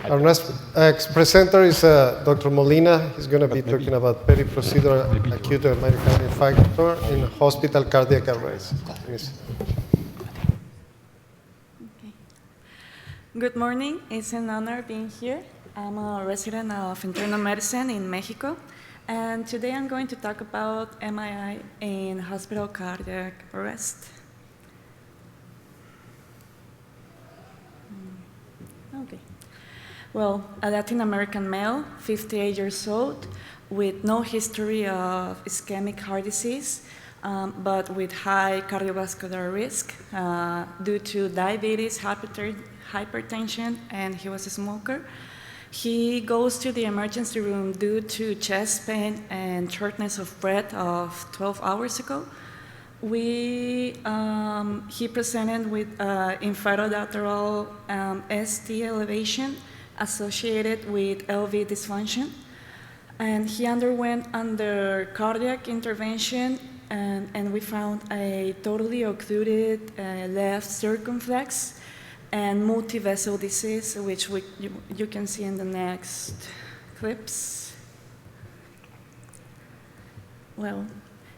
Our next presenter is Dr. Molina. He's going to be talking about peri-procedural acute myocardial infarction in hospital cardiac arrest. Yes. Okay. Good morning. It's an honor being here. I'm a resident of internal medicine in Mexico, and today I'm going to talk about MI in hospital cardiac arrest. Okay. Well, a Latin American male, 58 years old, with no history of ischemic heart disease, but with high cardiovascular risk due to diabetes, hypertension, and he was a smoker. He goes to the emergency room due to chest pain and shortness of breath of 12 hours ago. He presented with infralateral ST elevation associated with LV dysfunction, and he underwent under cardiac intervention, and we found a totally occluded left circumflex and multi-vessel disease, which you can see in the next clips. Well,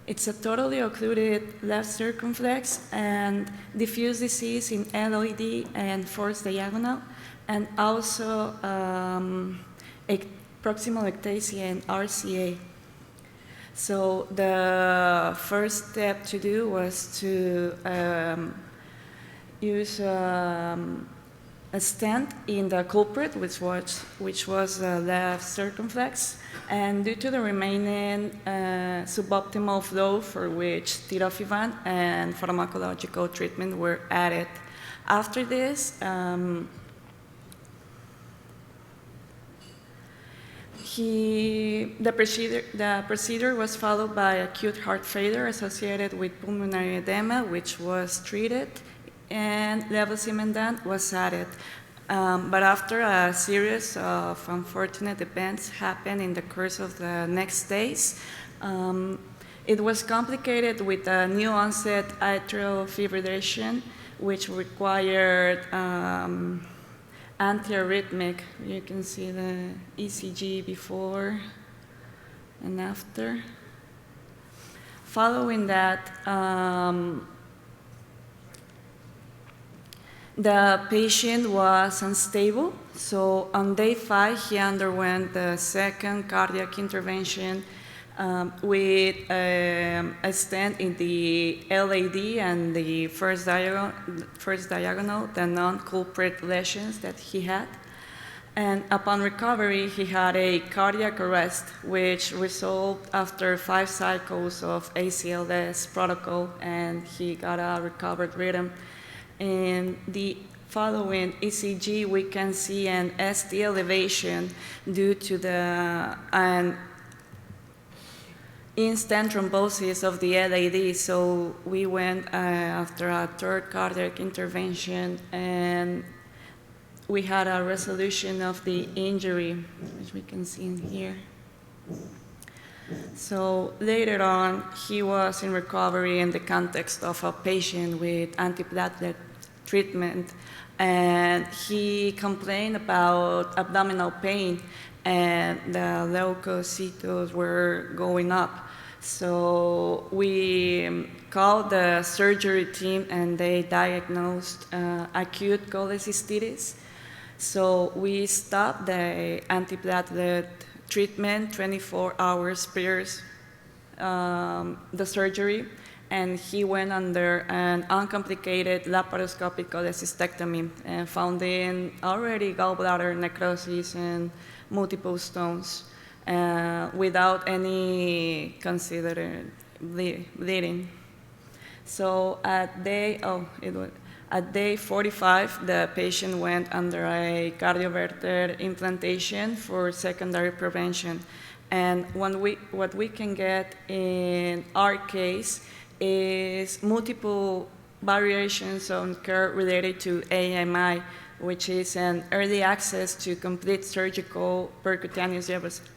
it's a totally occluded left circumflex and diffuse disease in LAD and fourth diagonal, and also proximal ectasia and RCA. So the first step to do was to use a stent in the culprit, which was the left circumflex, and due to the remaining suboptimal flow for which tirofiban and pharmacological treatment were added. After this, the procedure was followed by acute heart failure associated with pulmonary edema, which was treated, and levosimendan was added. But after a series of unfortunate events happened in the course of the next days, it was complicated with a new onset atrial fibrillation, which required antiarrhythmic. You can see the ECG before and after. Following that, the patient was unstable, so on day 5 he underwent the second cardiac intervention with a stent in the LAD and the first diagonal, the non-culprit lesions that he had. And upon recovery, he had a cardiac arrest, which resolved after 5 cycles of ACLS protocol, and he got a recovered rhythm. In the following ECG, we can see an ST elevation due to the instant thrombosis of the LAD. So we went after a third cardiac intervention, and we had a resolution of the injury, which we can see in here. So later on, he was in recovery in the context of a patient with antiplatelet treatment, and he complained about abdominal pain, and the leukocytes were going up. So we called the surgery team, and they diagnosed acute cholecystitis. So we stopped the antiplatelet treatment 24 hours prior the surgery, and he went under an uncomplicated laparoscopic cholecystectomy and found in already gallbladder necrosis and multiple stones without any considered bleeding. So at day 45, the patient went under a cardioverter implantation for secondary prevention. And what we can get in our case is multiple variations on care related to AMI, which is an early access to complete surgical percutaneous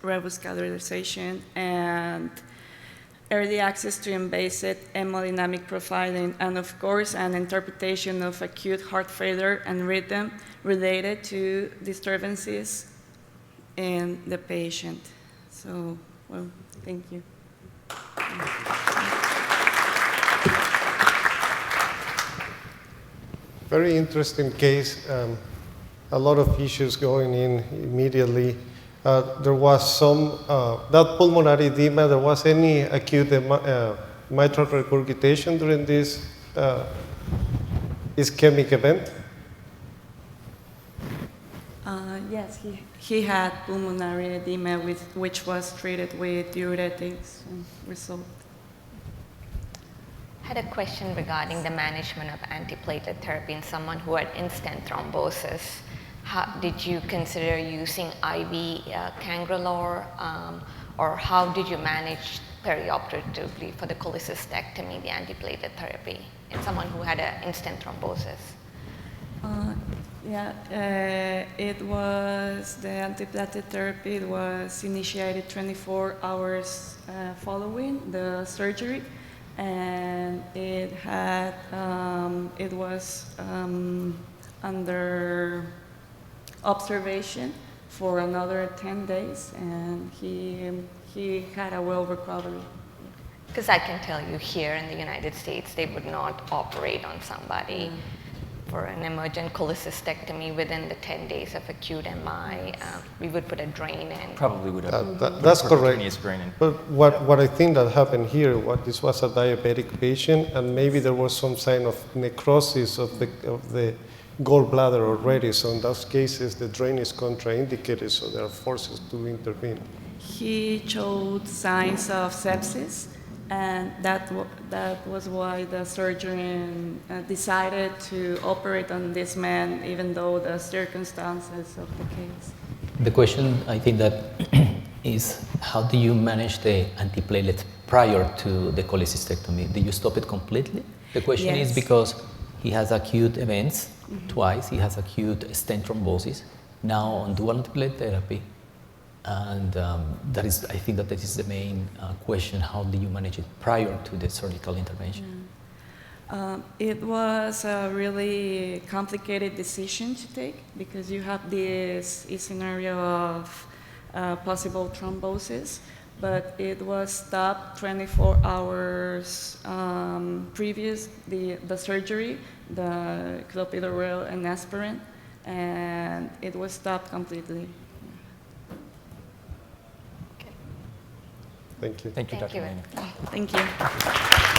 revascularization and early access to invasive hemodynamic profiling, and of course, an interpretation of acute heart failure and rhythm related to disturbances in the patient. So, well, thank you. Very interesting case. A lot of issues going in immediately. There was some, that pulmonary edema, there was any acute mitral regurgitation during this ischemic event? Yes, he had pulmonary edema, which was treated with diuretics and resolved. I had a question regarding the management of antiplatelet therapy in someone who had in-stent thrombosis. Did you consider using IV cangrelor, or how did you manage perioperatively for the cholecystectomy, the antiplatelet therapy, in someone who had an in-stent thrombosis? It was the antiplatelet therapy. It was initiated 24 hours following the surgery, and it had it was under observation for another 10 days, and he had a well recovery. Because I can tell you here in the United States, they would not operate on somebody for an emergent cholecystectomy within the 10 days of acute MI. We would put a drain in. Probably would have. That's correct. Percutaneous drain in. But what I think that happened here, this was a diabetic patient, and maybe there was some sign of necrosis of the gallbladder already. So in those cases, the drain is contraindicated, so there are forces to intervene. He showed signs of sepsis, and that was why the surgeon decided to operate on this man, even though the circumstances of the case. The question, I think, that is, how do you manage the antiplatelet prior to the cholecystectomy? Do you stop it completely? The question is because he has acute events twice. He has acute stent thrombosis, now on dual antiplatelet therapy. And that is, I think that is the main question. How do you manage it prior to the surgical intervention? It was a really complicated decision to take, because you have this scenario of possible thrombosis, but it was stopped 24 hours previous the surgery, the clopidogrel and aspirin, and it was stopped completely. Thank you. Thank you, Thank Dr. you. Molina. Thank you.